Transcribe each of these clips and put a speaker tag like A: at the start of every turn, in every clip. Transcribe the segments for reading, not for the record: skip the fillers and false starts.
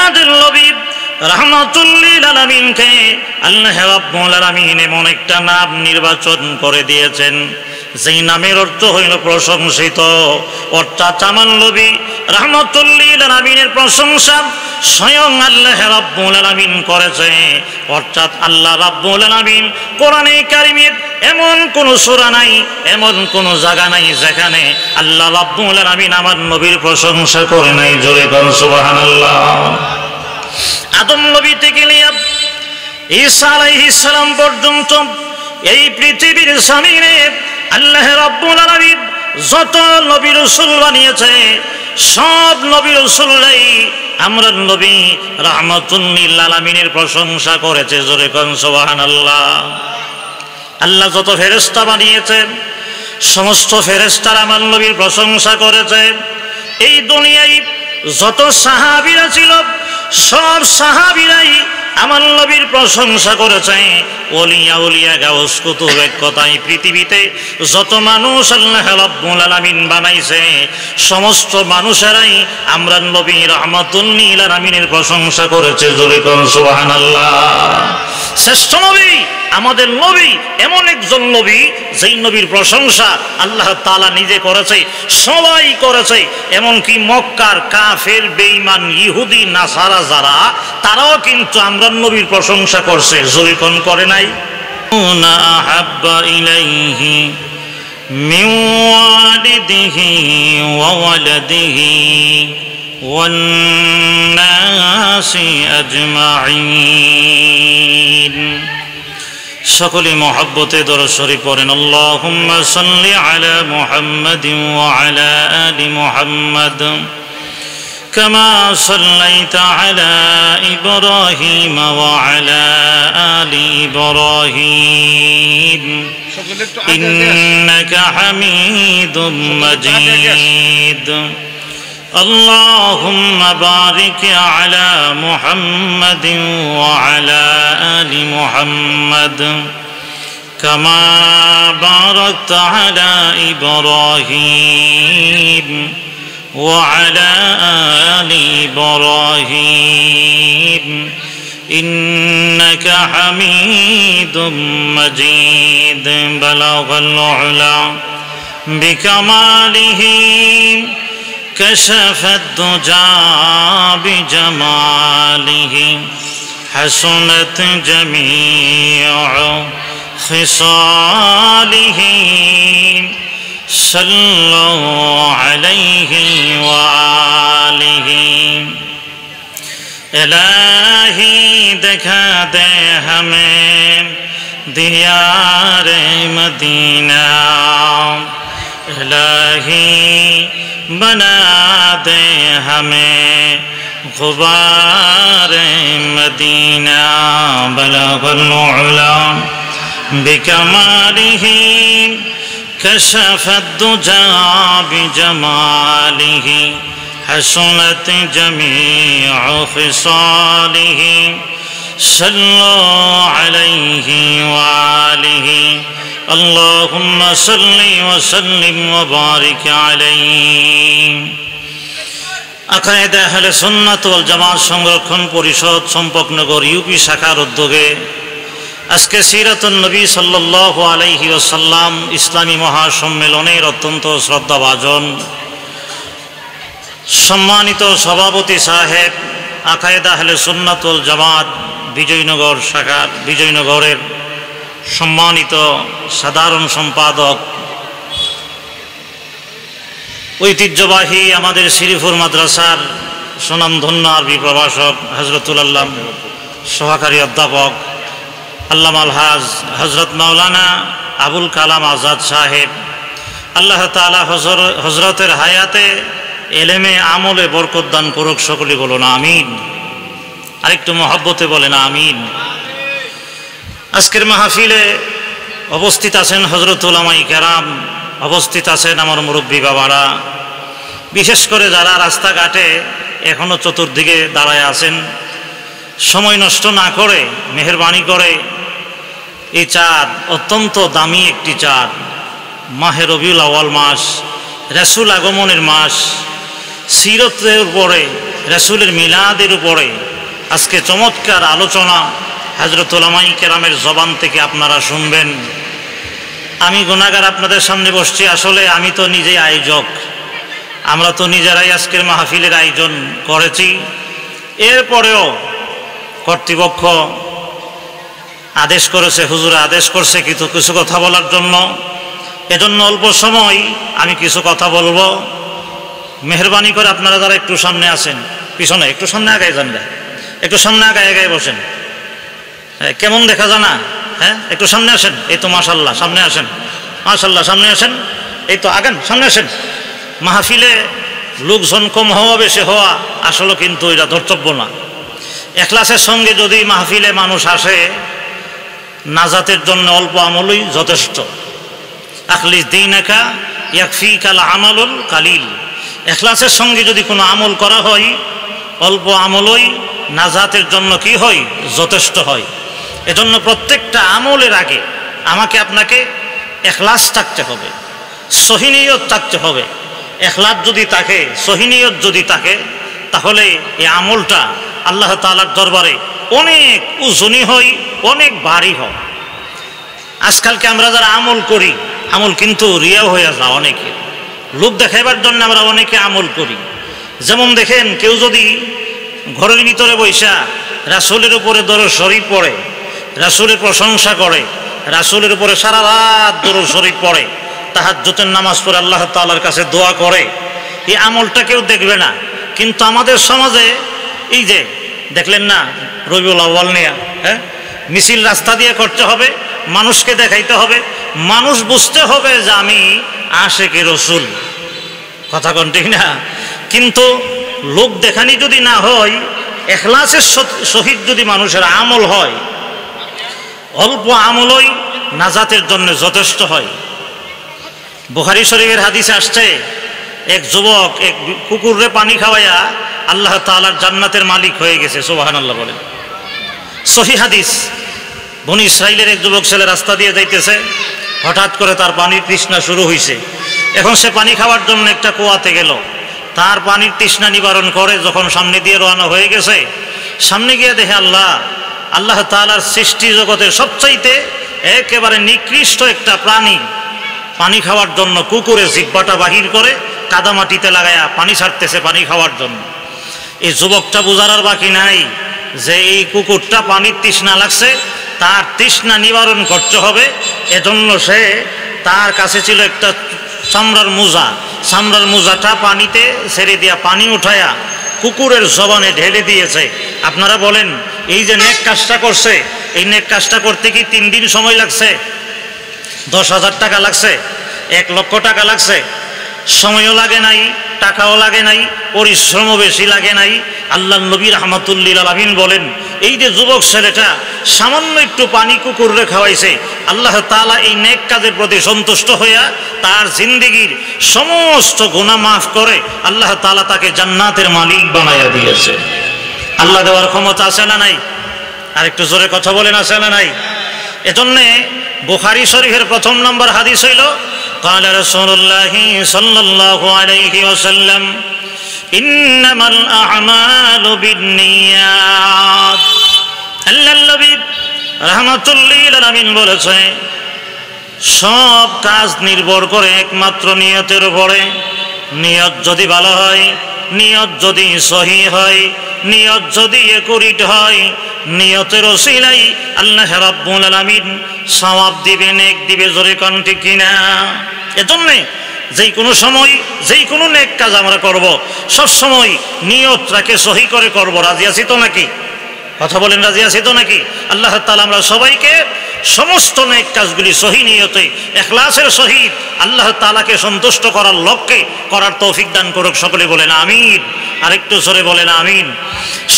A: আমাদের নবী রাহমাতুল লিল আলামিনকে আল্লাহ রাব্বুল আলামিন এমন একটা নাম নির্বাচন করে দিয়েছেন যেই নামের অর্থ হইল প্রশংসিত। অর্থাৎ আমার নবী রাহমাতুল লিল আলামিনের প্রশংসা স্বয়ং আল্লাহ রাব্বুল আলামিন করেছে। অর্থাৎ আল্লাহ রাব্বুল আলামিন কোরআনে কারিমের এমন কোন সূরা নাই, এমন কোন জায়গা নাই যেখানে আল্লাহ রাব্বুল আলামিন আমার নবীর প্রশংসা করে নাই। জোরে বলুন সুবহানাল্লাহ। আদম নবী থেকে নিয়ে ঈসা আলাইহিস সালাম পর্যন্ত এই পৃথিবীর জমিনে আল্লাহ রাব্বুল আলামিন যত নবী রাসূল বানিয়েছে সব নবী রাসূলরাই আমরা নবী রাহমাতুল লিল আলামিনের প্রশংসা করেছে। জোরে কোন সুবহানাল্লাহ। আল্লাহ যত ফেরেশতা বানিয়েছেন সমস্ত ফেরেশতারা আমার নবীর প্রশংসা করেছে। এই দুনিয়ায় যত সাহাবীরা ছিল সব সাহাবীরাই আমার নবীর প্রশংসা করেছে। ওলিয়া উলিয়া গাউস কুতুব এক কথায় পৃথিবীতে যত মানুষ আল্লাহ রাব্বুল আলামিন বানাইছে সমস্ত মানুষেরাই আমরা নবী রাহমাতুল লিল আলামিনের প্রশংসা করেছে। জোরে কোন সুবহানাল্লাহ। শ্রেষ্ঠ নবী আমাদের নবী এমন একজন নবী যেই নবীর প্রশংসা আল্লাহ তাআলা নিজে করেছে, সবাই করেছে। এমনকি মক্কার কাফের বেঈমান ইহুদি নাসারা যারা তারাও কিন্তু আমরা নবীর প্রশংসা করছে। জোরে কোন করে নাই। আহাব্বা ইলাইহি মিন ওয়ালিদিহি ওয়া ওয়ালাদিহি ওয়ান নাসি আজমাইন। সকলে মহব্বতে দরুদ শরীফ পড়েন। আল্লাহুম্মা সাল্লি আলা মুহাম্মাদিন ওয়া আলা আলি মুহাম্মাদ কামা সাল্লাইতা আলা ইব্রাহিম ওয়া আলা আলি ইব্রাহিম ইন্নাকা হামিদুম মাজিদ। اللهم بارك على محمد وعلى آل محمد كما باركت على إبراهيم وعلى آل إبراهيم إنك حميد مجيد. بلغ العلا بكماله كشف الدجى بجماله حسنت جميع خصاله صلوا عليه وآله. الہی دکھا دے ہمیں دیار مدینہ، الہی بنا دے ہمیں غبار مدینہ. بلغ العلا بکمالہ کشف الدجى بجمالہ حسنت جميع خصاله صلوا عليه وآله. اللهم صل وسلم وبارك عليه. আকায়েদে আহলে সুন্নাত ওয়াল জামাত সংরক্ষণ পরিষদ চম্পকনগর ইউপি শাখার উদ্যোগে আজকে সিরাতুন নবী সাল্লাল্লাহু আলাইহি ওয়াসাল্লাম ইসলামী মহাসম্মেলনের অত্যন্ত শ্রদ্ধাভাজন সম্মানিত সভাপতি সাহেব আকায়েদে আহলে সুন্নাত ওয়াল জামাত বিজয়নগর শাখার বিজয়নগরের সম্মানিত সাধারণ সম্পাদক, ঐতিহ্যবাহী আমাদের শ্রীপুর মাদ্রাসার সুনামধন্য আরবি প্রভাষক হযরতুল আল্লাম সহকারী অধ্যাপক আল্লামা আলহাজ হযরত মাওলানা আবুল কালাম আজাদ সাহেব, আল্লাহ তাআলা হযরতের হায়াতে এলেমে আমলে বরকত দান করুক। সকলে বলুন আমিন। আরেকটু মহব্বতে বলেন আমিন। আজকের মাহফিলে উপস্থিত আছেন হযরত উলামায়ে কেরাম, উপস্থিত আছেন আমার মুরব্বী বাবারা, বিশেষ করে যারা রাস্তাঘাটে এখনো চতুর্দিকে দাঁড়ায় আছেন, সময় নষ্ট না করে মেহেরবানি করে এই চাঁদ অত্যন্ত দামি একটি চাঁদ, মাহে রবিউল আউয়াল মাস, রাসূল আগমনের মাস, সিরতের উপরে রাসূলের মিলাদের উপরে আজকে চমৎকার আলোচনা হযরত উলামায়ে কেরামের জবান থেকে আপনারা শুনবেন। আমি গুনাহগার আপনাদের সামনে বসছি, আসলে আমি তো নিজেই আয়োজক, আমরা তো নিজেরাই আজকের মাহফিলের আয়োজন করেছি। এরপরেও কর্তৃপক্ষ আদেশ করেছে, হুজুরে আদেশ করছে কিছু কথা বলার জন্য, এজন্য অল্প সময় আমি কিছু কথা বলবো। মেহরবানি করে আপনারা যারা একটু সামনে আসেন, পিছনে একটু সামনে আগায় যান, একটু সামনে আগায় বসেন। কেমন দেখা যায় না? হ্যাঁ, একটু সামনে আসেন। এই তো মাশাল্লাহ, সামনে আসেন। মাশাল্লাহ, সামনে আসেন। এই তো আগান, সামনে আসেন। মাহফিলে লোকজন কম হওয়া বেশি হওয়া আসলে কিন্তু এটা ধর্তব্য না। ইখলাসের সঙ্গে যদি মাহফিলে মানুষ আসে, নাজাতের জন্য অল্প আমলই যথেষ্ট। আখলিস দীনাকা ইয়াকফিকাল আমালুল কালিল। ইখলাসের সঙ্গে যদি কোনো আমল করা হয়, অল্প আমলই নাজাতের জন্য কি হয়? যথেষ্ট হয়। এজন্য প্রত্যেকটা আমলের আগে আমাকে আপনাকে ইখলাস থাকতে হবে, সহি নিয়ত থাকতে হবে। ইখলাস যদি থাকে, সহি নিয়ত যদি থাকে, তাহলে এই আমলটা আল্লাহ তাআলার দরবারে অনেক ওজনী হয়, অনেক ভারী হয়। আজকালকে আমরা যারা আমল করি, আমল কিন্তু রিয়া হয়ে যায়। অনেকে লোক দেখাইবার জন্য আমরা অনেকে আমল করি। যেমন দেখেন, কেউ যদি ঘরের ভিতরে বৈশা রাসূলের উপরে দরুদ শরীফ পড়ে, রাসূলের প্রশংসা করে, রাসূলের উপরে সারা রাত দরুদ শরীফ পড়ে, তাহাজ্জুদের নামাজ পড়ে আল্লাহ তাআলার কাছে দোয়া করে, এই আমলটা কেউ দেখবে না। কিন্তু আমাদের সমাজে এই যে দেখলেন না, রবিউল আউয়াল নিয়ে মিছিল রাস্তা দিয়ে করতে হবে, মানুষকে দেখাইতে হবে, মানুষ বুঝতে হবে যে আমি আশিকে রাসূল। কথা কোন ঠিক না? কিন্তু লোক দেখানি যদি না হয়, ইখলাসের সহিত যদি মানুষের আমল হয়, অল্প আমলই নাজাতের জন্য যথেষ্ট হয়। বুখারী শরীফের হাদিসে আসছে, এক যুবক এক কুকুরে পানি খাওয়াইয়া আল্লাহ তাআলার জান্নাতের মালিক হয়ে গেছে। সুবহানাল্লাহ বলেন। সহিহ হাদিস। বনি ইসরাইলের এক যুবক ছেলে রাস্তা দিয়ে যাইতেছে, হঠাৎ করে তার পানির তৃষ্ণা শুরু হয়েছে। এখন সে পানি খাওয়ার জন্য একটা কুয়াতে গেল। তার পানির তৃষ্ণা নিবারণ করে যখন সামনে দিয়ে রওনা হয়ে গেছে, সামনে গিয়ে দেখে আল্লাহ তাআলার সৃষ্টি জগতের সবচাইতে একেবারে নিকৃষ্ট একটা প্রাণী পানি খাওয়ার জন্য কুকুরের জিহ্বাটা বাহির করে কাদামাটিতে লাগায়া পানি ছাড়তেছে পানি খাওয়ার জন্য। এই যুবকটা বুঝার আর বাকি নাই যে এই কুকুরটা পানির তৃষ্ণা লাগছে, তার তৃষ্ণা নিবারণ করতে হবে। এজন্য সে তার কাছে ছিল একটা চামড়ার মোজা, চামড়ার মোজাটা পানিতে ছেড়ে দিয়া পানি উঠায়া কুকুরের জবানে ঢেলে দিয়েছে। আপনারা বলেন, এই যে নেক কাজটা করছে, এই নেক কাজটা করতে কি 3 দিন সময় লাগছে? 10,000 টাকা লাগছে? 1 লক্ষ টাকা লাগছে? সময়ও লাগে নাই, টাকাও লাগে নাই, পরিশ্রমও বেশি লাগে নাই। আল্লাহ নবী রাহমাতুল লিল আলামিন বলেন, এই যে যুবক ছেলেটা সামান্য একটু পানি কুকুরে খাওয়াইছে, আল্লাহ তাআলা এই নেক কাজের প্রতি সন্তুষ্ট হইয়া তার জিন্দেগীর সমস্ত গুনাহ মাফ করে আল্লাহ তাআলা তাকে জান্নাতের মালিক বানাইয়া দিয়েছে। আল্লাহ দেওয়ার ক্ষমতা আছে না নাই? আর একটু জোরে কথা বলেন, আছে না নাই? এজন্য বুখারী শরীফের 1 নম্বর হাদিস হইল, قال رسول الله صلى الله عليه وسلم إنما الأعمال بالنيات। আল্লাহর নবী রাহমাতুল লিল আলামিন বলেছে, সব কাজ নির্ভর করে একমাত্র নিয়তের উপরে। নিয়ত যদি ভালো হয়, নিয়ত যদি সহি হয়, নিয়ত যদি একুরেট হয়, নিয়তের ওসিলাই আল্লাহ রাব্বুল আলামিন সওয়াব দিবে, নেক দিবে। জোরে কোন ঠিক কিনা? এজন্য যেই কোনো সময় যেই কোনো নেক কাজ আমরা করব, সব সময় নিয়তটাকে সহি করে করব। রাজি আছি তো নাকি? কথা বলেন, রাজি আছি তো নাকি? আল্লাহ তাআলা আমরা সবাইকে সমস্ত নেক কাজগুলি সহি নিয়তে ইখলাসের সহিত আল্লাহ তাআলাকে সন্তুষ্ট করার লক্ষ্যে করার তৌফিক দান করুক। সকলে বলেন আমিন। আরেকটু জোরে বলেন আমিন।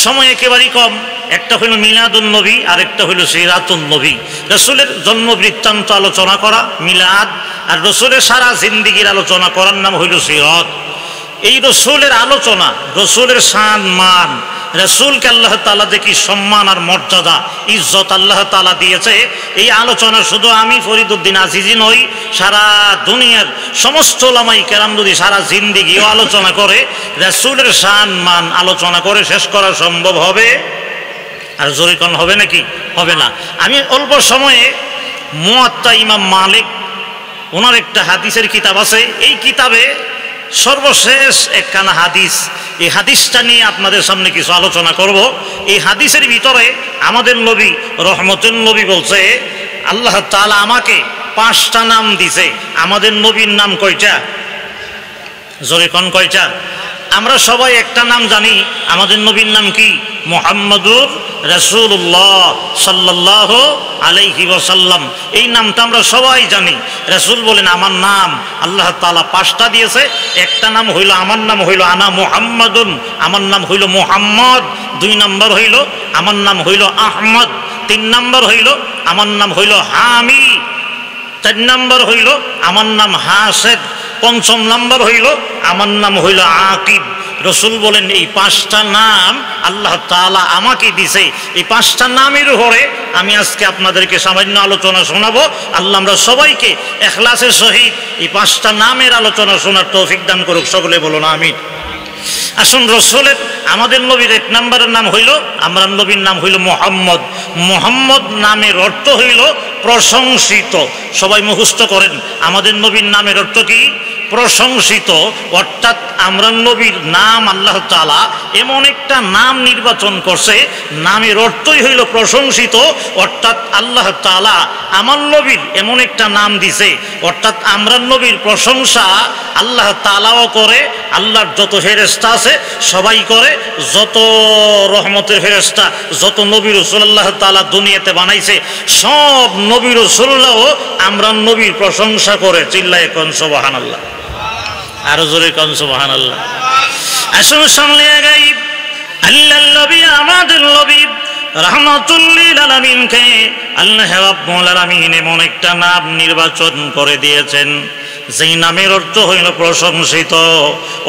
A: সময় একেবারেই কম। একটা হইল মিলাদুন নবী, আরেকটা হইল সিরাতুন নবী। রাসূলের জন্ম বৃত্তান্ত আলোচনা করা মিলাদ, আর রাসূলের সারা জিন্দেগীর আলোচনা করার নাম হইল সিরাত। এই রাসূলের আলোচনা, রাসূলের শান মান, রাসূলকে আল্লাহ তাআলা যে কি সম্মান আর মর্যাদা ইজ্জত আল্লাহ তাআলা দিয়েছে, এই আলোচনা শুধু আমি ফরিদউদ্দিন আজিজি নই, সারা দুনিয়ার সমস্ত ওলামায়ে কেরাম যদি সারা জিন্দেগিও আলোচনা করে, রাসূলের শান মান আলোচনা করে শেষ করা সম্ভব হবে? আর জোরে কোন হবে নাকি? হবে না। আমি অল্প সময়ে মুয়াত্তা ইমাম মালিক ওনার একটা হাদিসের কিতাব আছে, এই কিতাবে সর্বশেষ একখানা হাদিস, এই হাদিসটা নিয়ে আপনাদের সামনে কিছু আলোচনা করব। এই হাদিসের ভিতরে আমাদের নবী রহমতুল নবী বলছে, আল্লাহ তাআলা আমাকে 5টা নাম দিছে। আমাদের নবীর নাম কয়টা? জোরে কোন কয়টা? আমরা সবাই একটা নাম জানি, আমাদের নবীর নাম কি? মুহাম্মাদুর রাসূলুল্লাহ সাল্লাল্লাহু আলাইহি ওয়াসাল্লাম। এই নামটা আমরা সবাই জানি। রাসূল বলেন আমার নাম আল্লাহ তাআলা 5টা দিয়েছে। একটা নাম হইল, আমার নাম হইল আনা মুহাম্মাদুন, আমার নাম হইল মুহাম্মদ। 2 নম্বর হইল আমার নাম হইল আহমদ। 3 নম্বর হইল আমার নাম হইল হামি। 4 নম্বর হইল আমার নাম হাসেদ। 5ম নম্বর হইল আমার নাম হইল আকিব। রসুল বলেন এই 5টা নাম আল্লাহ তাআলা আমাকে দিছে। এই 5টা নামের উপরে আমি আজকে আপনাদেরকে সামান্য আলোচনা শোনাবো। আল্লাহ আমরা সবাইকে ইখলাসের সহিত এই 5টা নামের আলোচনা শোনার তৌফিক দান করুক, সকলে বলুন আমিন। আসুন, রসুলের আমাদের নবীর 1 নম্বরের নাম হইল, আমরা নবীর নাম হইল মুহাম্মদ। মুহাম্মদ নামের অর্থ হইল প্রশংসিত। সবাই মুখস্থ করেন, আমাদের নবীর নামের অর্থ কি? প্রশংসিত। অর্থাৎ আমরা নবীর নাম আল্লাহ তাআলা এমন একটা নাম নির্বাচন করছে, নামের অর্থই হইল প্রশংসিত। অর্থাৎ আল্লাহ তাআলা আমার নবীর এমন একটা নাম দিছে, অর্থাৎ আমরা নবীর প্রশংসা আল্লাহ তাআলাও করে, আল্লাহর যত ফেরেশতা আছে সবাই করে, যত রহমতের ফেরেশতা, যত নবী রাসূল আল্লাহ তাআলা দুনিয়াতে বানাইছে সব নবী রাসূলরাও আমরা নবীর প্রশংসা করে। চিল্লায়ে কোন সুবহানাল্লাহ, আরো জোরে কোন সুবহানাল্লাহ। আসুন সামনে আগাই। আল্লাহর নবী আমাদের নবী রাহমাতুল লিল আলামিনকে আল্লাহ রাব্বুল আলামিন এমন একটা নাম নির্বাচন করে দিয়েছেন, যেই নামের অর্থ হইল প্রশংসিত।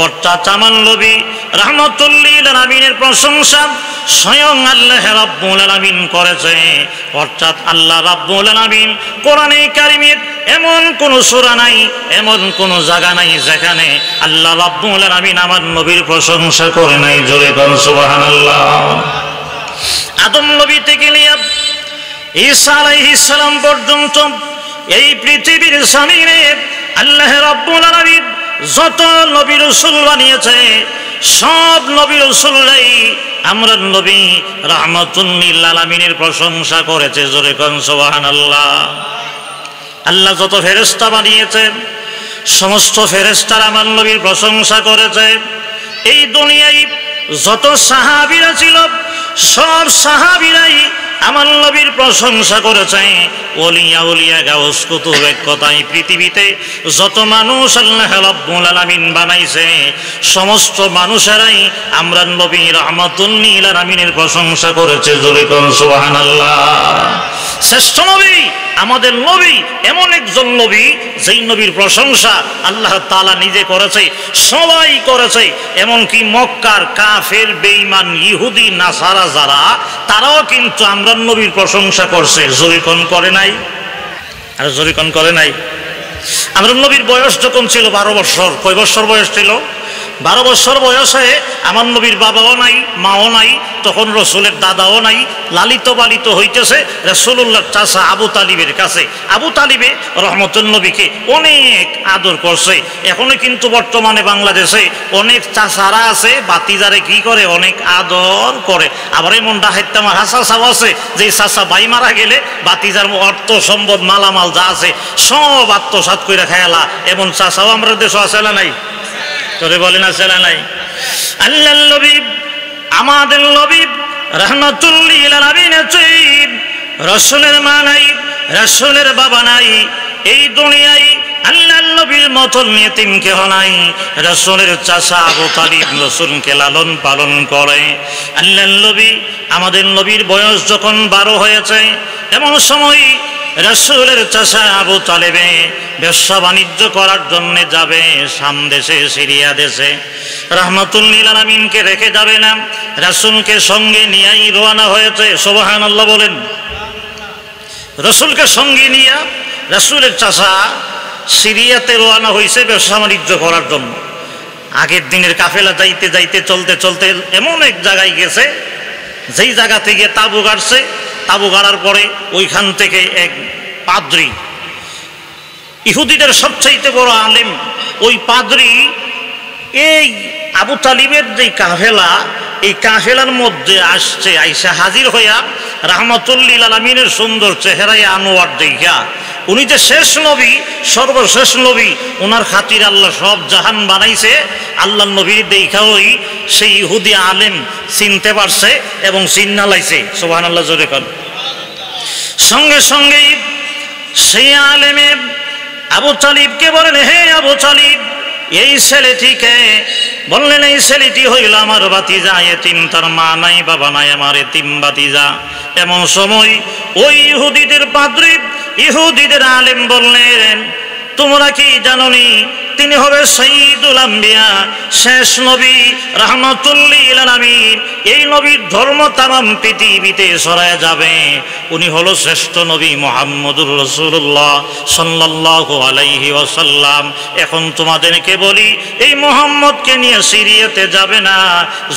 A: অর্থাৎ আমার নবী রাহমাতুল লিল আলামিনের প্রশংসা স্বয়ং আল্লাহ রাব্বুল আলামিন করেছে। অর্থাৎ আল্লাহ রাব্বুল আলামিন কোরআনে কারিমের এমন কোন সূরা নাই, এমন কোন জায়গা নাই যেখানে আল্লাহ রাব্বুল আলামিন আমার নবীর প্রশংসা করে নাই। জোরে কোন সুবহানাল্লাহ। আদম নবী থেকে নিয়ে ঈসা আলাইহিস সালাম পর্যন্ত এই পৃথিবীর জমিনে আল্লাহ রাব্বুল আলামিন যত নবী রাসূল বানিয়েছে সব নবী রাসূলরাই আমরা নবী রাহমাতুল লিল আলামিনের প্রশংসা করেছে। জোরে কোন সুবহানাল্লাহ। আল্লাহ যত ফেরেশতা বানিয়েছে সমস্ত ফেরেশতারা আমার নবীর প্রশংসা করেছে। এই দুনিয়ায় যত সাহাবীরা ছিল সব সাহাবীরাই আমার নবীর প্রশংসা করেছে। ওলিয়া উলিয়া গাউস কুতুব, এক কথায় পৃথিবীতে যত মানুষ আল্লাহ রাব্বুল আলামিন বানাইছে সমস্ত মানুষেরাই আমরা নবী রাহমাতুল লিল আলামিনের প্রশংসা করেছে। জোরে কোন সুবহানাল্লাহ। শ্রেষ্ঠ নবী আমাদের নবী এমন একজন নবী যেই নবীর প্রশংসা আল্লাহ তাআলা নিজে করেছে, সবাই করেছে। এমনকি মক্কার কাফের বেঈমান ইহুদি নাসারা যারা, তারাও কিন্তু আমরা নবীর প্রশংসা করছে। জরিকন করে নাই? আর জরিকন করে নাই? আমরা নবীর বয়স যখন ছিল 12 বছর, কয় বছর বয়স ছিল? 12 বছর বয়সে আমার নবীর বাবাও নাই, মাও নাই, তখন রসুলের দাদাও নাই, লালিত পালিত হইতেছে রাসূলুল্লাহর চাচা আবু তালিবের কাছে। আবু তালিবে রহমতুল নবীকে অনেক আদর করছে। এখনো কিন্তু বর্তমানে বাংলাদেশে অনেক চাচারা আছে, বাতিজারে কি করে? অনেক আদর করে। আবার এমন ডাহাইতামার চাচাও আছে যে চাচা ভাই মারা গেলে বাতিজার অর্থ সম্পদ মালামাল যা আছে সব আত্মসাৎ করে খেলা, এমন চাচাও আমরা দেশে আছে না নাই? তোরে বলেন আছে না নাই? আল্লাহর নবী আমাদের নবী রাহমাতুল লিল আলামিনের রাসূলের মা নাই, রাসূলের বাবা নাই। এই দুনিয়ায় আল্লাহর নবীর মতন ইতিম কেহ নাই। রাসূলের চাচা আবু তালিব রাসূলকে লালন পালন করে। আল্লাহর নবী আমাদের নবীর বয়স যখন 12 হয়েছে এমন সময় রাসূলের চাচা আবু তালেবে ব্যবসা বাণিজ্য করার জন্য যাবে শাম দেশে, সিরিয়া দেশে। রাহমাতুল লিল আলামিনকে রেখে যাবে না, রাসূলকে সঙ্গে নিয়েই রওনা হয়েছে। সুবহানাল্লাহ বলেন। রাসূলকে সঙ্গে নিয়ে রাসূলের চাচা সিরিয়াতে রওনা হয়েছে ব্যবসা বাণিজ্য করার জন্য। আগের দিনের কাফেলা যাইতে যাইতে চলতে চলতে এমন এক জায়গায় গেছে, যেই জায়গা থেকে তাঁবু গাড়ছে। তাঁবু গাড়ার পরে ওইখান থেকে এক পাদ্রী, ইহুদিদের সবচাইতে বড় আলেম, ওই পাদ্রী এই আবু তালিবের যে কাফেলা, এই কাফেলার মধ্যে আসছে। আইসা হাজির হইয়া রাহমাতুল লিল আলামিনের সুন্দর চেহারায় আনোয়ার দেখা, উনি যে শেষ নবী, সর্বশেষ নবী, ওনার খাতির আল্লাহ সব জাহান বানাইছে। আল্লাহ নবীর দেখা ওই সেই ইহুদি আলেম চিনতে পারছে এবং চিন্না লাইছে। সুবহানাল্লাহ জোরে কর। সঙ্গে সঙ্গেই সেই আলেমে আবু তালিবকে বলেন, হে আবু তালিব, এই ছেলেটিকে বললেন, এই ছেলেটি হইল আমার ভাতিজা, এতিম, তার মা নাই বাবা নাই, আমার এতিম ভাতিজা। এমন সময় ওই ইহুদিদের পাদ্রী, ইহুদিদের আলেম বললেন, তোমরা কি জানোনি তিনি হবে সাইয়্যিদুল আম্বিয়া, শেষ নবী, রাহমাতুল লিল আলামিন। এই নবীর ধর্ম তামাম পৃথিবীতে ছড়ায় যাবে। উনি হলো শ্রেষ্ঠ নবী মুহাম্মদুর রাসূলুল্লাহ সাল্লাল্লাহু আলাইহি ওয়াসাল্লাম। এখন তোমাদেরকে বলি, এই মুহাম্মদকে নিয়ে সিরিয়াতে যাবে না।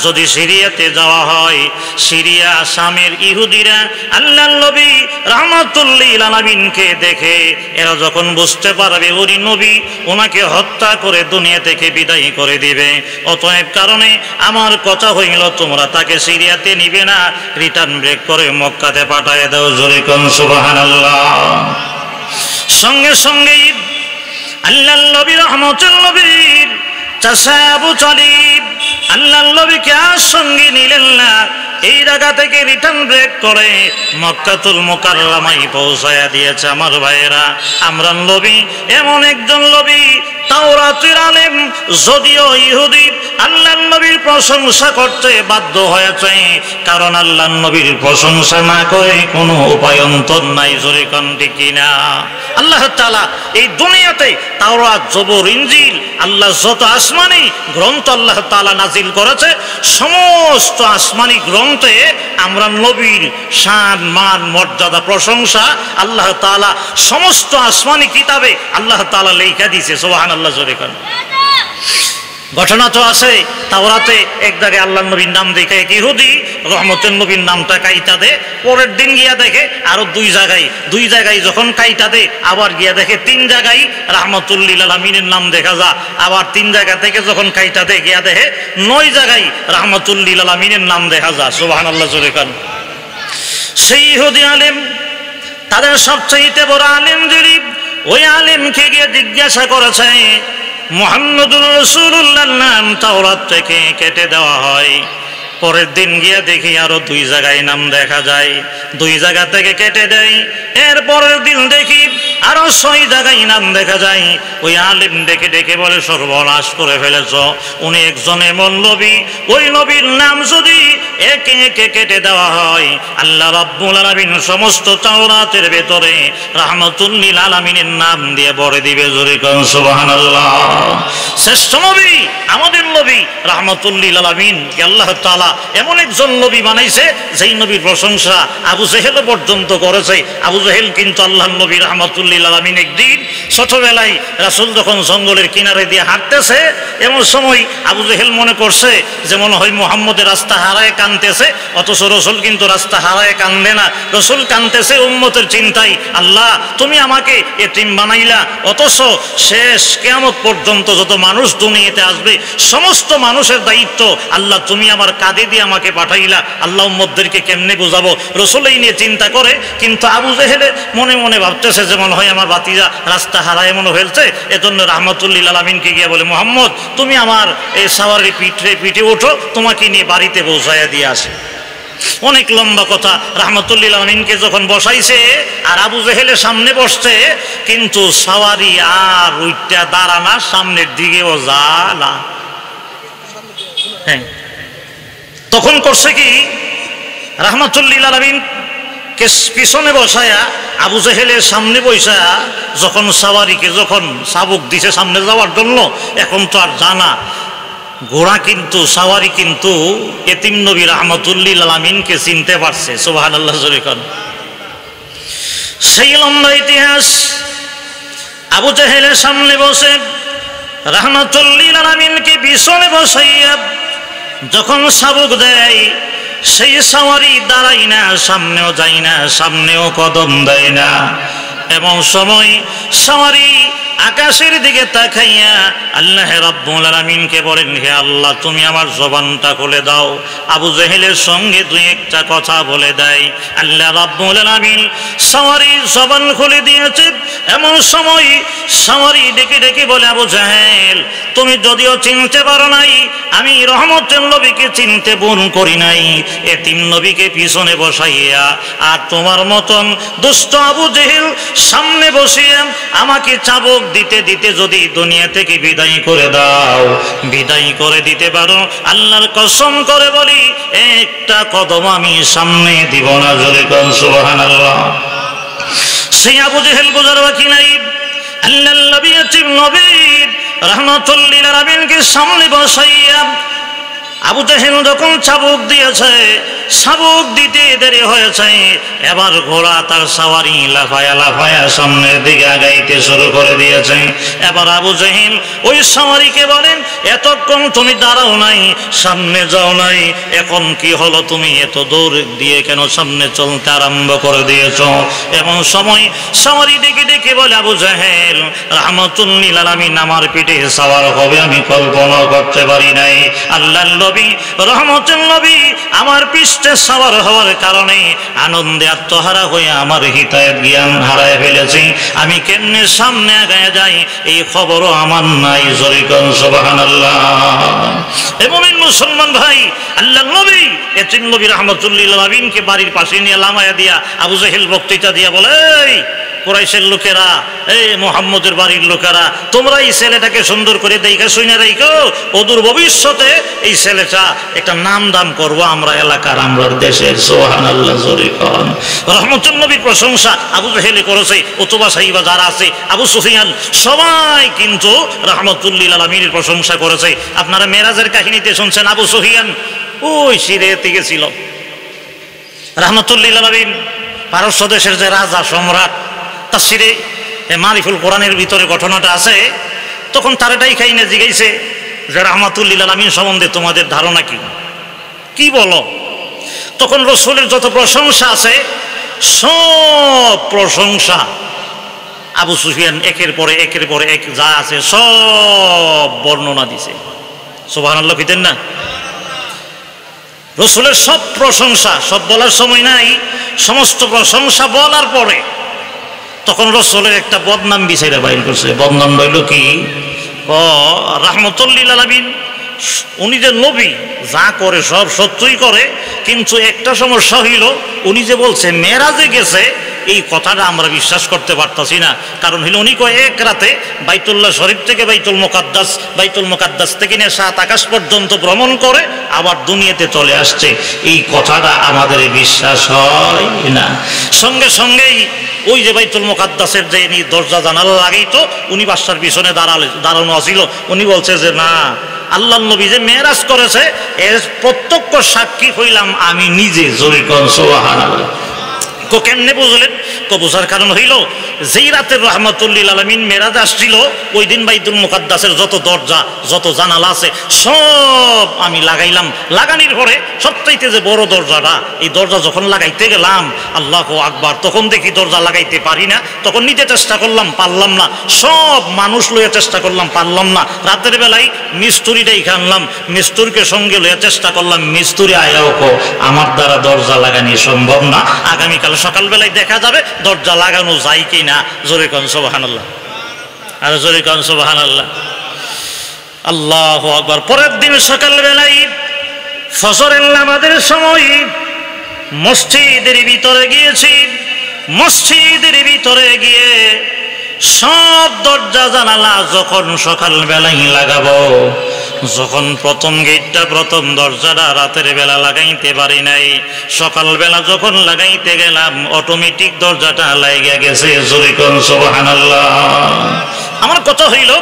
A: যদি সিরিয়াতে যাওয়া হয়, সিরিয়া শামের ইহুদিরা আল্লাহর নবী রাহমাতুল লিল আলামিনকে দেখে এরা যখন বুঝতে পারবে উনি নবী, ওনাকে হত্যা করে দুনিয়া থেকে বিদায় করে দিবে। অতএব কারণে আমার কথা হইল, তোমরা তাকে সিরিয়াতে নিবে না, রিটার্ন ব্রেক করে মক্কাতে পাঠায় দাও। জোরে কোন সুবহানাল্লাহ। সঙ্গে সঙ্গেই আল্লাহর নবী রাহমাতুল নবীর চাচা আবু তালিব আল্লাহর নবীকে আর সঙ্গে নিলেন না। এই জায়গা থেকে রিটার্ন ব্রেক করে মক্কাতুল মুকাররমায় পৌঁছায়া দিয়েছে। আমার ভাইয়েরা, আমরা নবী এমন একজন নবী, তাওরাতের আলেম, যদিও ইহুদি, আল্লাহর নবীর প্রশংসা করতে বাধ্য হয়েছে, কারণ আল্লাহর নবীর প্রশংসা না করে কোনো উপায়ন্তর নাই। জোরে কোন ঠিক কিনা? আল্লাহ তাআলা এই দুনিয়াতে তাওরাত, জবুর, ইনজিল, আল্লাহ যত আসমানি গ্রন্থ আল্লাহ তাআলা নাজিল করেছে, সমস্ত আসমানি গ্রন্থে আমরা নবীর শান, মান, মর্যাদা, প্রশংসা আল্লাহ তাআলা সমস্ত আসমানি কিতাবে আল্লাহ তাআলা লেখা দিয়েছে। সুবহানাল্লাহ জোরে কোন। ঘটনা তো আছে, তাওরাতে এক জায়গায় আল্লাহর নবীর নাম দেখে এক ইহুদি রহমতের নবীর নামটা কাইটা দে, পরের দিন গিয়া দেখে আরো দুই জায়গায় যখন কাইটা দে, আবার গিয়া দেখে 3 জায়গায় রাহমাতুল লিল আলামিনের নাম দেখা যা, আবার 3 জায়গা থেকে যখন কাইটা দে গিয়া দেখে 9 জায়গায় রাহমাতুল লিল আলামিনের নাম দেখা যা। সুবহানাল্লাহ জোরে কোন। সেই ইহুদি আলেম, তাদের সবচেয়ে বড় আলেম যিনি, ওই আলেমকে গিয়ে জিজ্ঞাসা করেছে, মুহাম্মদুর রাসূলুল্লাহর নাম তাওরাত থেকে কেটে দেওয়া হয়। পরের দিন গিয়ে দেখি আরো 2 জায়গায় নাম দেখা যায়, 2 জায়গা থেকে কেটে দেয়। এর পরের দিন দেখি আরো 6 জায়গায় নাম দেখা যায়। ওই আলেম দেখে দেখে বলে, সর্বনাশ করে ফেলেছ, উনি একজন এমন নবী, ওই নবীর নাম যদি একে একে কেটে দেওয়া হয়, আল্লাহ রাব্বুল আলামিন সমস্ত তাওরাতের ভেতরে রাহমাতুল লিল আলামিনের নাম দিয়ে ভরে দিবে। জোরে কোন সুবহানাল্লাহ। শ্রেষ্ঠ নবী, আমাদের নবী রাহমাতুল লিল আলামিন কে আল্লাহ তাআলা এমন একজন নবী বানাইছে, যেই নবীর প্রশংসা আবু জেহেল পর্যন্ত করেছে। আবু জেহেল কিন্তু আল্লাহর নবী রাহমাতুল লিল আলামিন একদিন ছোটবেলায় রাসূল যখন জঙ্গলের কিনারে দিয়ে হাঁটতেছে, এমন সময় আবু জেহেল মনে করছে যে মনে হয় মুহাম্মদের রাস্তা হারায় কাঁদতেছে, অথচ রসুল কিন্তু রাস্তা হারায় কান্দে না। রসুল কাঁদতেছে উম্মতের চিন্তায়, আল্লাহ তুমি আমাকে এতিম বানাইলা, অথচ শেষ কিয়ামত পর্যন্ত যত মানুষ দুনিয়াতে আসবে সমস্ত মানুষের দায়িত্ব আল্লাহ তুমি আমার কাঁধে দিয়ে আমাকে পাঠাইলা, আল্লাহ উম্মতদেরকে কেমনে বোঝাবো? রসুল এই নিয়ে চিন্তা করে, কিন্তু আবু জেহেলে মনে মনে ভাবতেছে যে মনে হয় আমার বাতিজা রাস্তা হারায় মনে হয়েছে। এজন্য রাহমাতুল লিল আলামিনকে গিয়ে বলে, মুহাম্মদ তুমি আমার এই সাওয়ারি পিঠে ওঠো, তোমাকে নিয়ে বাড়িতে পৌঁছাইয়া দিয়ে আসে। অনেক লম্বা কথা। রাহমাতুল লিল আলামিনকে যখন বসাইছে আর আবু জেহেলের সামনে বসছে, কিন্তু সাওয়ারি আর উইটা দাঁড়ানা, সামনের দিকেও জালা। হ্যাঁ, তখন করছে কি, রাহমাতুল লিল আলামিন পিছনে বসায়া আবু জেহেলের সামনে বসা যখন সাওয়ারিকে যখন চাবুক দিছে সামনে যাওয়ার জন্য, এখন তো আর জানা ঘোড়া কিন্তু সাওয়ারি কিন্তু এতিম নবী রাহমাতুল্লিল আলামিনকে চিনতে পারছে। সুবহানাল্লাহ জোরে কোন। সেই লম্বা ইতিহাস। আবু জেহেলের সামনে বসে রাহমাতুল্লিল আলামিনকে পিছনে বসাইয়া যখন চাবুক দেয়, সেই সাওয়ারি দাঁড়াই না, সামনেও যায় না, সামনেও কদম দেয় না। এমন সময় সাওয়ারি আকাশের দিকে তাকাইয়া আল্লাহ রাব্বুল আলামিনকে বলেন, হে আল্লাহ তুমি আমার জবানটা খুলে দাও। আবু জেহেলের সঙ্গে দুই একটা কথা বলে দেয়। আল্লাহ রাব্বুল আলামিন সাওয়ারির জবান খুলে দিয়েছে। এমন সময় সাওয়ারি ডেকে ডেকে বলে, আবু জেহেল তুমি যদিও চিনতে পারো নাই, আমি রহমতের নবীকে চিনতে ভুল করি নাই। এতিম নবীকে পিছনে বসাইয়া আর তোমার মতন দুষ্ট আবু জেহেল সামনে বসিয়ে আমাকে চাবুক দিতে দিতে যদি দুনিয়া থেকে বিদায় করে দাও, বিদায় করে দিতে পারো, আল্লাহর কসম করে বলি একটা কদম আমি সামনে দিব না। জোরে কোন সুবহানাল্লাহ। সেই আবু জেহেল বোঝার বাকি নাই। আল্লাহর নবী এতিম নবী রাহমাতুল্লিল আলামিনকে সামনে বসাইয়া আবু জেহেল যখন চাবুক দিয়েছে, চাবুক দিতে দেরি হয়েছে, এবার ঘোড়া তার সাওয়ারি লাফায়া লাফায়া সামনের দিকে আগাইতে শুরু করে দিয়েছে। এবার আবু জেহেল ওই সাওয়ারিকে বলেন, এতক্ষণ তুমি দাঁড়াও নাই, সামনে যাও নাই, এখন কি হলো তুমি এত দৌড় দিয়ে কেন সামনে চলতে আরম্ভ করে দিয়েছ? এমন সময় সাওয়ারি ডেকে ডেকে বলে, আবু জেহেল রাহমাতুল্লিল আলামিন আমার পিঠে সাওয়ার হবে আমি কল্পনা করতে পারি নাই। আল্লাহর নবী রহমতের নবী আমার পৃষ্ঠে সাওয়ার হওয়ার কারণে আনন্দে আত্মহারা হয়ে আমার হিতায়েত জ্ঞান হারায় ফেলেছি। আমি কেমনে সামনে আগায় যাই এই খবরও আমার নাই। জোরে কোন সুবহানাল্লাহ। এ মুমিন মুসলমান ভাই, আল্লাহর নবী এতিম নবী রাহমাতুল্লিল আলামিনকে বাড়ির পাশে নিয়ে লামায়া দিয়া আবু জেহেল বক্তৃতা দিয়া বলে, কুরাইশের লোকেরা, এই মুহাম্মদের বাড়ির লোকেরা, তোমরা এই ছেলেটাকে সুন্দর করে দেখা শুনে রাখো, অদূর ভবিষ্যতে এই ছেলেটা একটা নাম দাম করবো আমরা এলাকার, আমরা দেশের। সুবহানাল্লাহ জোরে কোন। রহমতুল নবীর প্রশংসা আবু জেহেল করেছে, উতবা সাহিবা যারা আছে, আবু সুফিয়ান, সবাই কিন্তু রাহমাতুল্লিল আলামিনের প্রশংসা করেছে। আপনারা মেরাজের কাহিনীতে শুনছেন, আবু সুফিয়ান ওই সিরিয়াতে গেছিল। রাহমাতুল্লিল আলামিন পারস্য দেশের যে রাজা সম্রাট, তাফসিরে মারিফুল কোরআনের ভিতরে ঘটনাটা আছে। তখন তার এটাই খাইনে জিগাইছে যে রাহমাতুল্লিল আলামিন সম্বন্ধে তোমাদের ধারণা কি, কি বলো? তখন রাসূলের যত প্রশংসা আছে সব প্রশংসা আবু সুফিয়ান একের পরে এক যা আছে সব বর্ণনা দিছে। সুবহানাল্লাহ কইতেন না? রাসূলের সব প্রশংসা, সব বলার সময় নাই, সমস্ত প্রশংসা বলার পরে তখন রাসূলের একটা বদনাম বিচাইরা বাইর করছে। বদনাম হইল কি? রাহমাতুল্লিল আলামিন উনি যে নবী, যা করে সব সত্যই করে, কিন্তু একটা সমস্যা হইল উনি যে বলছে মেরাজে গেছে, এই কথাটা আমরা বিশ্বাস করতে পারতাছি না। কারণ হইল উনি কয় এক রাতে বাইতুল্লাহ শরীফ থেকে বাইতুল মুকাদ্দাস থেকে নিয়ে 7 আকাশ পর্যন্ত ভ্রমণ করে আবার দুনিয়াতে চলে আসছে। এই কথাটা আমাদের বিশ্বাস হয় না। সঙ্গে সঙ্গেই ওই যে বাইতুল মুকাদ্দাসের যে দরজা জানালা লাগাইতো, উনি বাদশার পিছনে দাঁড়ানো ছিল। উনি বলছে যে না, আল্লাহর নবী যে মেরাজ করেছে এর প্রত্যক্ষ সাক্ষী হইলাম আমি নিজে। জোরে কোন সুবহানাল্লাহ। কেমনে বুঝলেন? বোঝার কারণ হইল যেই রাতের রাহমাতুল্লিল আলামিন মেরাজ আসছিল, ওই দিন বাইতুল মুকাদ্দাসের যত দরজা যত জানালা আছে সব আমি লাগাইলাম। লাগানির পরে সবচাইতে যে বড় দরজাটা, এই দরজা যখন লাগাইতে গেলাম, আল্লাহু আকবার, তখন দেখি দরজা লাগাইতে পারি না। তখন নিতে চেষ্টা করলাম, পারলাম না। সব মানুষ লইয়া চেষ্টা করলাম, পারলাম না। রাতের বেলায় মিস্ত্রিটাই আনলাম, মিস্ত্রিকে সঙ্গে লইয়া চেষ্টা করলাম। মিস্ত্রি আয়াও কো আমার দ্বারা দরজা লাগানি সম্ভব না, আগামীকাল সকালবেলায় দেখা যাবে দরজা লাগানো যায় কি না। জোরে কোন সুবহানাল্লাহ। আর জোরে কোন সুবহানাল্লাহ। আল্লাহু আকবার। পরের দিন সকালবেলায় ফজরের নামাজের সময় মসজিদের ভিতরে গিয়েছি। মসজিদের ভিতরে গিয়ে সব দরজা জানালা যখন সকালবেলায় লাগাবো, যখন প্রথম গেটটা প্রথম দরজাটা রাতের বেলা লাগাইতে পারি নাই, সকালবেলা যখন লাগাইতে গেলাম অটোমেটিক দরজাটা লাগিয়া গেছে। জোরে কোন সুবহানাল্লাহ। আমার কথা হইল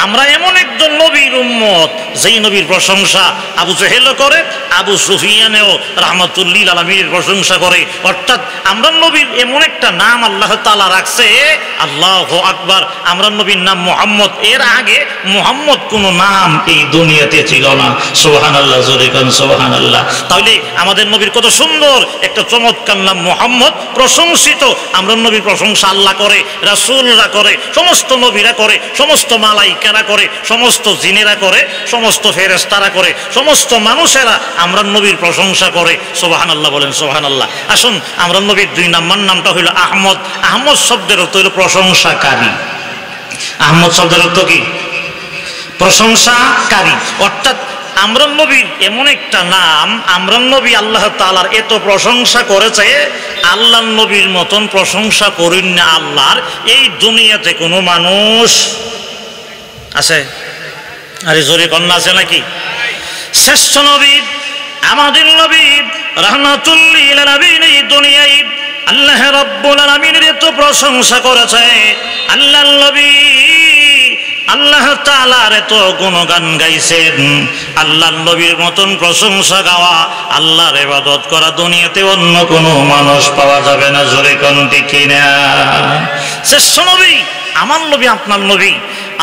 A: আমরা এমন একজন নবীর উম্মত যেই নবীর প্রশংসা আবু জেহেলও করে, আবু সুফিয়ানেও রাহমাতুল্লিল আলামিনের প্রশংসা করে। অর্থাৎ আমরা নবীর এমন একটা নাম আল্লাহ তাআলা রাখছে, আল্লাহু আকবার। আমরা নবীর নাম মুহাম্মদ, এর আগে মুহাম্মদ কোনো নাম এই দুনিয়াতে ছিল না। সুবহানাল্লাহ, জোরে কোন সুবহানাল্লাহ। তাহলে আমাদের নবীর কত সুন্দর একটা চমৎকার নাম মুহাম্মদ, প্রশংসিত। আমরা নবীর প্রশংসা আল্লাহ করে, রাসূলরা করে, সমস্ত নবীরা করে, সমস্ত মালাইকারা করে, সমস্ত জিনেরা করে, সমস্ত ফেরেশতারা করে, সমস্ত মানুষেরা আমরা নবীর প্রশংসা করে। সুবহানাল্লাহ বলেন, সুবহানাল্লাহ। আসুন, আমরা নবীর 2 নম্বর নামটা হইল আহমদ। আহমদ শব্দের অর্থ হইল প্রশংসাকারী। আহমদ শব্দের অর্থ কি? প্রশংসাকারী। অর্থাৎ আমরা নবীর এমন একটা নাম, আমরা নবী আল্লাহ তাআলার এত প্রশংসা করেছে, আল্লাহ নবীর মতন প্রশংসা করেন না আল্লাহর এই দুনিয়াতে কোনো মানুষ আছে? আরে জোরে কন্যা আছে নাকি? শ্রেষ্ঠ নবী আমাদের নবী রাহমাতুল্লিল আলামিন এই দুনিয়ায় আল্লাহ রাব্বুল আলামিনের এত প্রশংসা করেছে। আল্লাহ নবী আল্লাহ তাআলার এত গুণগান গাইছেন। আল্লাহ নবীর মতন প্রশংসা গাওয়া, আল্লাহর ইবাদত করা দুনিয়াতে অন্য কোনো মানুষ পাওয়া যাবে না। জোরে কোন ঠিক কিনা? শ্রেষ্ঠ নবী আমার নবী, আপনার নবী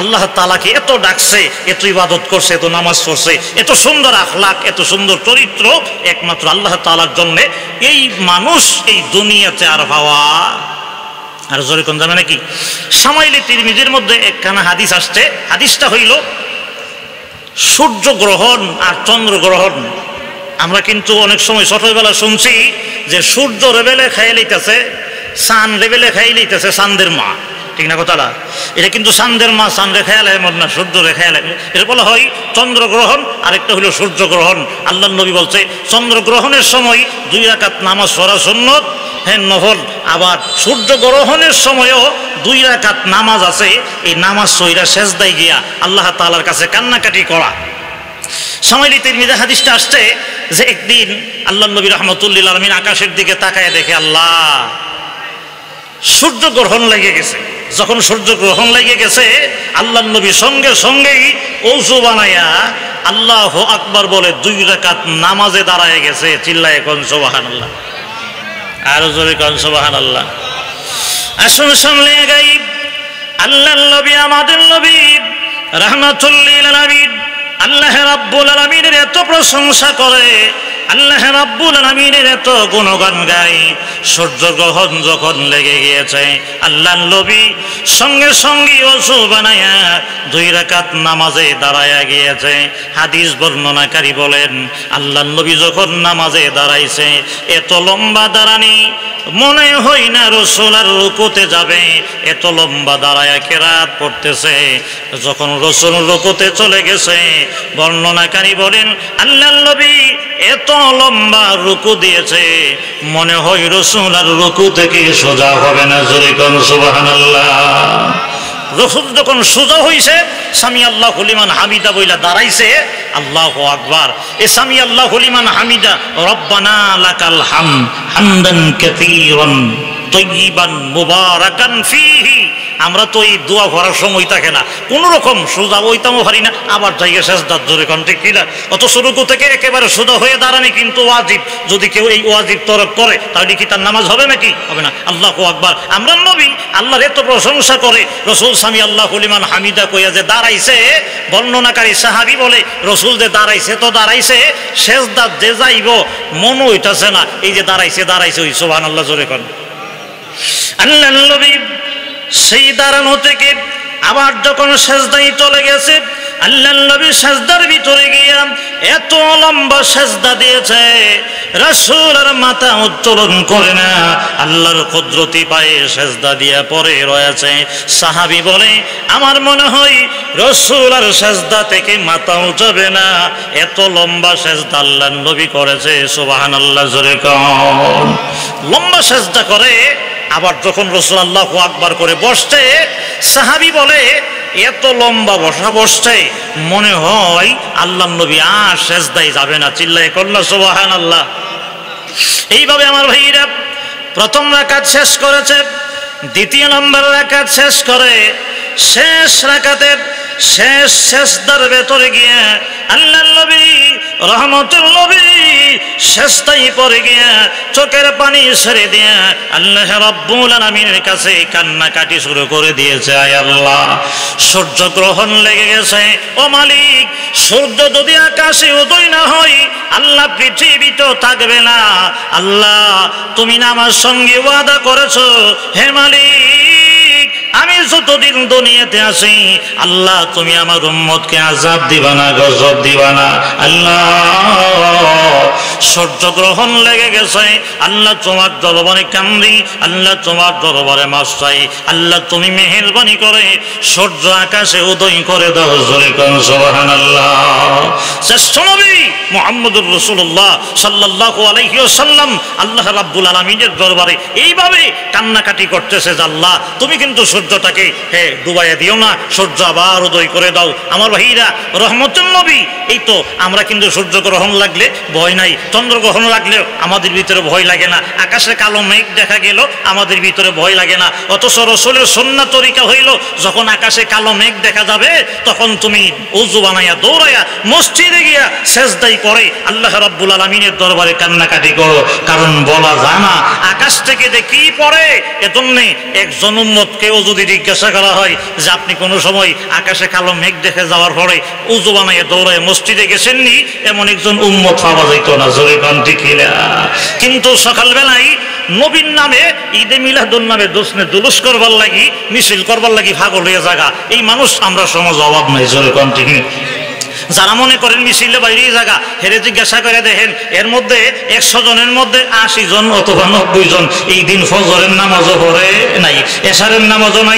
A: আল্লাহ তাআলাকে এত ডাকছে, এত ইবাদত করছে, এত নামাজ পড়ছে, এত সুন্দর আখলাক, এত সুন্দর চরিত্র একমাত্র আল্লাহ তাআলার জন্য এই মানুষ এই দুনিয়াতে আর পাওয়া। আর জোরে কোন জানে নাকি? শামাইলে তিরমিজির মধ্যে একখানা হাদিস আসছে। হাদিসটা হইল সূর্য গ্রহণ আর চন্দ্র গ্রহণ। আমরা কিন্তু অনেক সময় ছোটবেলা শুনছি যে সূর্য লেভেলে খাইয়ে লইতেছে, চাঁদ লেভেলে খাইয়ে লইতেছে চাঁদের মা। ঠিক না কথাটা? এটা কিন্তু চাঁদের মা চাঁদ রেখায়াল এমন না, সূর্য রেখায়াল। এটা বলা হয় চন্দ্রগ্রহণ, আরেকটা হইল সূর্যগ্রহণ। আল্লাহ নবী বলছে চন্দ্রগ্রহণের সময় 2 রাকাত নামাজ পড়া সুন্নত, হ্যাঁ নফল। আবার সূর্যগ্রহণের সময়ও 2 রাকাত নামাজ আছে, এই নামাজ সইরা সেজদায় গিয়া আল্লাহ তাআলার কাছে কান্নাকাটি করা। শামাইলি তিরমিজি হাদিসটা আসছে যে একদিন আল্লাহ নবী রাহমাতুল্লিল আলামিন আকাশের দিকে তাকায় দেখে আল্লাহ সূর্যগ্রহণ লেগে গেছে। যখন সূর্যগ্রহণ লেগে গেছে আল্লাহ নবী সঙ্গে সঙ্গেই ওযু বানায়া আল্লাহু আকবার বলে 2 রাকাত নামাজে দাঁড়ায় গেছে। চিল্লায়ে কোন সুবহানাল্লাহ, আর জোরে কোন সুবহানাল্লাহ। আসুন সামনে গাই আল্লাহ নবী আমাদের নবী রাহমাতুল্লিল আলামিন আল্লাহ রাব্বুল আলামিনের এত প্রশংসা করে, আল্লাহ রাব্বুল আলামিনের এত গুণগান গায়। সূর্যগ্রহণ যখন লেগে গিয়েছে আল্লাহ নবী সঙ্গে সঙ্গে ওযু বানায়া 2 রাকাত নামাজে দাঁড়ায়া গিয়েছে। হাদিস বর্ণনাকারী বলেন আল্লাহ নবী যখন নামাজে দাঁড়াইছে এত লম্বা দাঁড়ানি মনে হয় না রাসূল আর রুকুতে যাবে, এত লম্বা দাঁড়ায়া কেরাত পড়তেছে। যখন রাসূল রুকুতে চলে গেছে বর্ণনাকারী বলেন আল্লাহ নবী এত লম্বা রুকু দিয়েছে মনে হয় রাসূল আর রুকু থেকে সোজা হবে না। জোরে কোন সুবহানাল্লাহ। রাসূল যখন সোজা হইছে সামি আল্লাহু লিমান হামিদা বইলা দাঁড়াইছে, আল্লাহু আকবার। এ সামি আল্লাহু লিমান হামিদা রব্বানা লাকাল হামদ হামদান কাসীরান তাইয়িবান মুবারাকান ফীহি। আমরা তো এই দোয়া করার সময় থাকে না, কোন রকম সোজা হইতামও পারি না, আবার জায়গা সেজদার জোরে কোন ঠিক কিনা? অত রুকু থেকে একেবারে সোজা হয়ে দাঁড়ানি কিন্তু ওয়াজিব। যদি কেউ এই ওয়াজিব তরক করে তাহলে কি তার নামাজ হবে নাকি? হবে না। আল্লাহু আকবার। আমরা নবী আল্লাহর এত প্রশংসা করে রাসূল সামি আল্লাহু লিমান হামিদা কইয়া যে দাঁড়াইছে, বর্ণনাকারী সাহাবী বলে রাসূল যে দাঁড়াইছে তো দাঁড়াইছে, সেজদার যে যাইব মন হইতাছে না। এই যে দাঁড়াইছে দাঁড়াইছে ওই সুবহানাল্লাহ জোরে কোন। আল্লাহ নবী সেই দাঁড়ানো থেকে আবার যখন সেজদায় চলে গেছে আল্লাহ নবী সেজদার ভিতরে গিয়া এত লম্বা সেজদা দিয়েছে রাসূল আর মাথা উত্তোলন করে না, আল্লাহর কুদরতি পায়ে সেজদা দিয়া পড়ে রয়েছে। সাহাবী বলে আমার মনে হয় রাসূল আর সেজদা থেকে মাথা উঠাবে না, এত লম্বা সেজদা আল্লাহ নবী করেছে। সুবহানাল্লাহ জোরে কোন। লম্বা সেজদা করে আবার যখন রাসূল আল্লাহু আকবার করে বসছে সাহাবী বলে এত লম্বা বসা বসছে মনে হয় আল্লাহ নবী আর সেজদায় যাবে না। চিল্লায়ে কন্যা সুবহানাল্লাহ। এইভাবে আমার ভাইরা প্রথম রাকাত শেষ করেছে, দ্বিতীয় নম্বর রাকাত শেষ করে শেষ রাকাতের শেষ সেজদার ভেতরে গিয়ে আল্লাহর নবী রহমতুল নবী সেজদায় পড়ে গিয়ে চোখের পানি ছেড়ে দিয়ে আল্লাহ রাব্বুল আলামিনের কাছে কান্নাকাটি শুরু করে দিয়েছে। আয় আল্লাহ, সূর্য গ্রহণ লেগে গেছে, ও মালিক সূর্য যদি আকাশে উদয় না হয় আল্লাহ পৃথিবীতেও থাকবে না। আল্লাহ তুমি না আমার সঙ্গে ওয়াদা করেছো, হে মালিক আমি যতদিন দুনিয়াতে আছি আল্লাহ তুমি আমার উম্মতকে আযাব দিবা না, গজব দিবা না। আল্লাহ সূর্য গ্রহণ লেগে গেছে, আল্লাহ তোমার দরবারে কান্দি, আল্লাহ তোমার দরবারে মাফ চাই। আল্লাহ তুমি মেহেরবানি করে সূর্য আকাশে উদয় করে দাও। জোরে কোন সুবহানাল্লাহ। শ্রেষ্ঠ নবী মুহাম্মদুর রাসূলুল্লাহ সাল্লাল্লাহু আলাইহি ওয়াসাল্লাম আল্লাহ রাব্বুল আলামিনের দরবারে এইভাবে কান্নাকাটি করতেছে যে আল্লাহ তুমি কিন্তু সূর্যটাকে ডুবাইয়া দিও না, সূর্য আবার উদয় করে দাও। আমার ভাইরা রহমতুল নবী, এই তো আমরা কিন্তু সূর্য গ্রহণ লাগলে ভয় নাই, চন্দ্রগ্রহণ লাগলেও আমাদের ভিতরে ভয় লাগে না, আকাশে কালো মেঘ দেখা গেল আমাদের ভিতরে ভয় লাগে না। অথচ রাসূলের সুন্নাত তরিকা হইল যখন আকাশে কালো মেঘ দেখা যাবে তখন তুমি ওযু বানাইয়া দৌড়াইয়া মসজিদে গিয়া সেজদাই করে আল্লাহ রাব্বুল আলামিনের দরবারে কান্নাকাটি করো। কারণ বলা যায় না আকাশ থেকে যে কি পড়ে। এজন্য একজন উম্মতকেও যদি জিজ্ঞাসা করা হয় যে আপনি কোনো সময় আকাশে কালো মেঘ দেখে যাওয়ার পরে ওযু বানাইয়া দৌড়ায় মসজিদে গেছেননি, এমন একজন উম্মত পাওয়া যাইত না। জোরে কোন ঠিক কিনা? কিন্তু সকালবেলায় নবীর নামে ঈদে মিলাদুন নামে জুলুস করবার লাগি, মিছিল করবার লাগি পাগল হয়ে জায়গা এই মানুষ আমরা সমাজ অভাব নাই। জোরে কোন ঠিক? যারা মনে করেন মিছিলে বাইরে জায়গা হেরে জিজ্ঞাসা করে দেখেন এর মধ্যে 100 জনের মধ্যে 80 জন অথবা 90 জন এই দিন ফজরের নামাজও পড়ে নাই, এশারের নামাজও নাই,